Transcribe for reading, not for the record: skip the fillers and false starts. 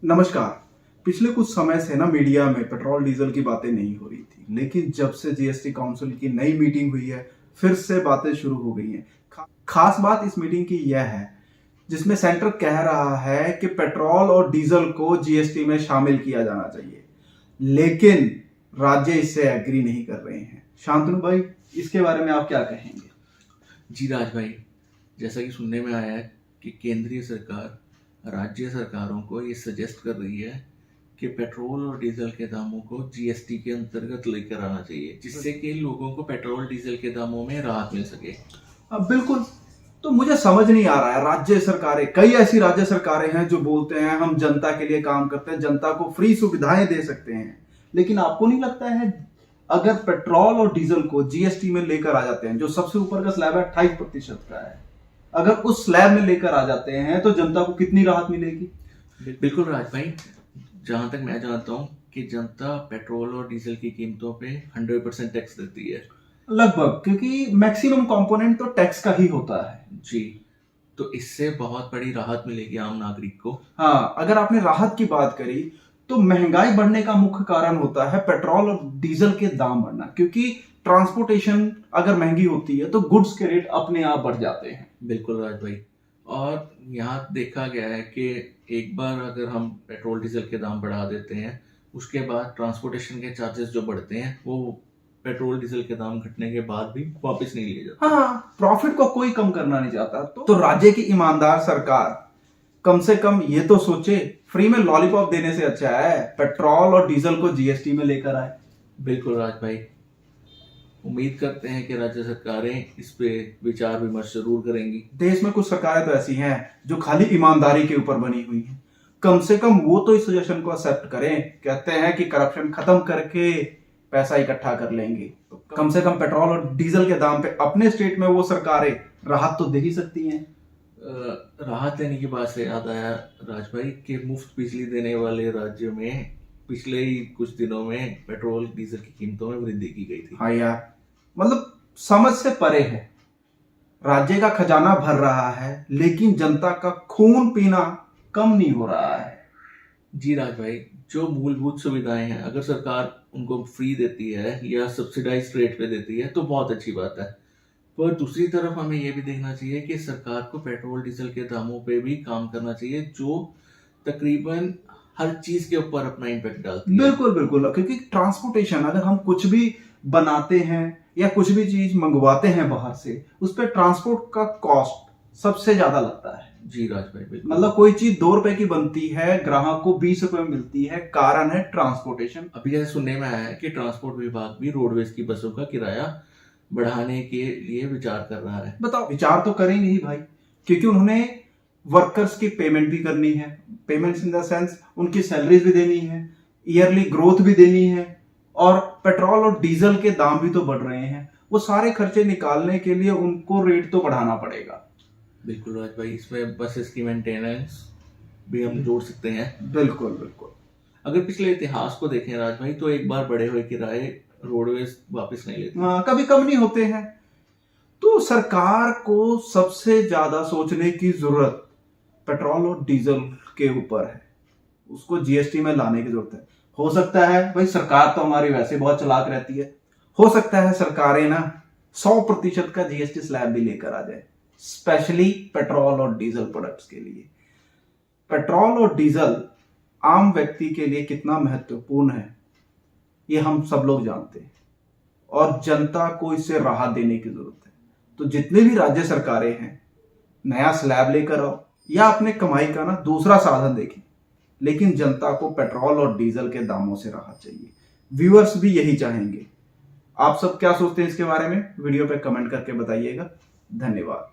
नमस्कार। पिछले कुछ समय से ना मीडिया में पेट्रोल डीजल की बातें नहीं हो रही थी, लेकिन जब से जीएसटी काउंसिल की नई मीटिंग हुई है फिर से बातें शुरू हो गई हैं। खास बात इस मीटिंग की यह है जिसमें सेंटर कह रहा है कि पेट्रोल और डीजल को जीएसटी में शामिल किया जाना चाहिए, लेकिन राज्य इससे एग्री नहीं कर रहे हैं। शांतनु भाई, इसके बारे में आप क्या कहेंगे? जी राज भाई, जैसा कि सुनने में आया है कि केंद्रीय सरकार राज्य सरकारों को ये सजेस्ट कर रही है कि पेट्रोल और डीजल के दामों को जीएसटी के अंतर्गत लेकर आना चाहिए, जिससे कि लोगों को पेट्रोल डीजल के दामों में राहत मिल सके। अब बिल्कुल, तो मुझे समझ नहीं आ रहा है। राज्य सरकारें, कई ऐसी राज्य सरकारें हैं जो बोलते हैं हम जनता के लिए काम करते हैं, जनता को फ्री सुविधाएं दे सकते हैं, लेकिन आपको नहीं लगता है अगर पेट्रोल और डीजल को जीएसटी में लेकर आ जाते हैं, जो सबसे ऊपर का स्लैब है 28% का है, अगर उस स्लैब में लेकर आ जाते हैं तो जनता को कितनी राहत मिलेगी? बिल्कुल राज भाई, जहाँ तक मैं जानता हूँ कि जनता पेट्रोल और डीजल की कीमतों पे 100% टैक्स देती है लगभग, क्योंकि मैक्सिमम कंपोनेंट तो टैक्स का ही होता है जी। तो इससे बहुत बड़ी राहत मिलेगी आम नागरिक को। हाँ, अगर आपने राहत की बात करी तो महंगाई बढ़ने का मुख्य कारण होता है पेट्रोल और डीजल के दाम बढ़ना, क्योंकि ट्रांसपोर्टेशन अगर महंगी होती है तो गुड्स के रेट अपने आप बढ़ जाते हैं। बिल्कुल राज भाई, और यहाँ देखा गया है कि एक बार अगर हम पेट्रोल डीजल के दाम बढ़ा देते हैं, उसके बाद ट्रांसपोर्टेशन के चार्जेस जो बढ़ते हैं वो पेट्रोल डीजल के दाम घटने के बाद भी वापस नहीं लिए जाते। हाँ, प्रॉफिट को कोई कम करना नहीं चाहता, तो राज्य की ईमानदार सरकार कम से कम ये तो सोचे, फ्री में लॉलीपॉप देने से अच्छा है पेट्रोल और डीजल को जीएसटी में लेकर आए। बिल्कुल राज भाई, उम्मीद करते हैं कि राज्य सरकारें इस पे विचार विमर्श जरूर करेंगी। देश में कुछ सरकारें तो ऐसी हैं जो खाली ईमानदारी के ऊपर बनी हुई हैं, कम से कम वो तो इस सजेशन को एक्सेप्ट करें। कहते हैं कि करप्शन खत्म करके पैसा इकट्ठा कर लेंगे, तो कम से कम पेट्रोल और डीजल के दाम पे अपने स्टेट में वो सरकारें राहत तो दे ही सकती हैं। राहत देने की बात से याद आया राज भाई कि मुफ्त बिजली देने वाले राज्यों में पिछले ही कुछ दिनों में पेट्रोल डीजल की कीमतों में वृद्धि की गई थी। हाँ यार, मतलब समझ से परे है। राज्य का खजाना भर रहा है लेकिन जनता का खून पीना कम नहीं हो रहा है। जी राज भाई, जो मूलभूत सुविधाएं हैं अगर सरकार उनको फ्री देती है या सब्सिडाइज रेट पे देती है तो बहुत अच्छी बात है, पर दूसरी तरफ हमें यह भी देखना चाहिए कि सरकार को पेट्रोल डीजल के दामों पे भी काम करना चाहिए, जो तकरीबन हर चीज के ऊपर अपना इम्पैक्ट डालती है। बिल्कुल बिल्कुल, क्योंकि ट्रांसपोर्टेशन, अगर हम कुछ भी बनाते हैं या कुछ भी चीज मंगवाते हैं बाहर से, उस पर ट्रांसपोर्ट का कॉस्ट सबसे ज्यादा लगता है। जी राज भाई, बिल्कुल। मतलब कोई चीज 2 रुपए की बनती है, ग्राहक को 20 रुपए में मिलती है, कारण है ट्रांसपोर्टेशन। अभी जैसे सुनने में आया है कि ट्रांसपोर्ट विभाग भी रोडवेज की बसों का किराया बढ़ाने के लिए विचार कर रहा है। बताओ, विचार तो करेंगे ही भाई, क्योंकि उन्होंने वर्कर्स की पेमेंट भी करनी है, पेमेंट्स इन द सेंस उनकी सैलरीज भी देनी है, ईयरली ग्रोथ भी देनी है, और पेट्रोल और डीजल के दाम भी तो बढ़ रहे हैं। वो सारे खर्चे निकालने के लिए उनको रेट तो बढ़ाना पड़ेगा। बिल्कुल राज भाई, इसमें बसेस की मेंटेनेंस भी हम जोड़ सकते हैं। बिल्कुल बिल्कुल। अगर पिछले इतिहास को देखें राज भाई, तो एक बार बढ़े हुए किराए रोडवेज वापस नहीं लेते। हाँ, कभी कम नहीं होते हैं। तो सरकार को सबसे ज्यादा सोचने की जरूरत पेट्रोल और डीजल के ऊपर है, उसको जीएसटी में लाने की जरूरत है। हो सकता है भाई, सरकार तो हमारी वैसे बहुत चालाक रहती है, हो सकता है सरकारें ना 100% का जीएसटी स्लैब भी लेकर आ जाए, स्पेशली पेट्रोल और डीजल प्रोडक्ट्स के लिए। पेट्रोल और डीजल आम व्यक्ति के लिए कितना महत्वपूर्ण है ये हम सब लोग जानते हैं, और जनता को इससे राहत देने की जरूरत है। तो जितने भी राज्य सरकारें हैं, नया स्लैब लेकर आओ या अपने कमाई का ना दूसरा साधन देखें, लेकिन जनता को पेट्रोल और डीजल के दामों से राहत चाहिए। व्यूअर्स भी यही चाहेंगे। आप सब क्या सोचते हैं इसके बारे में? वीडियो पे कमेंट करके बताइएगा। धन्यवाद।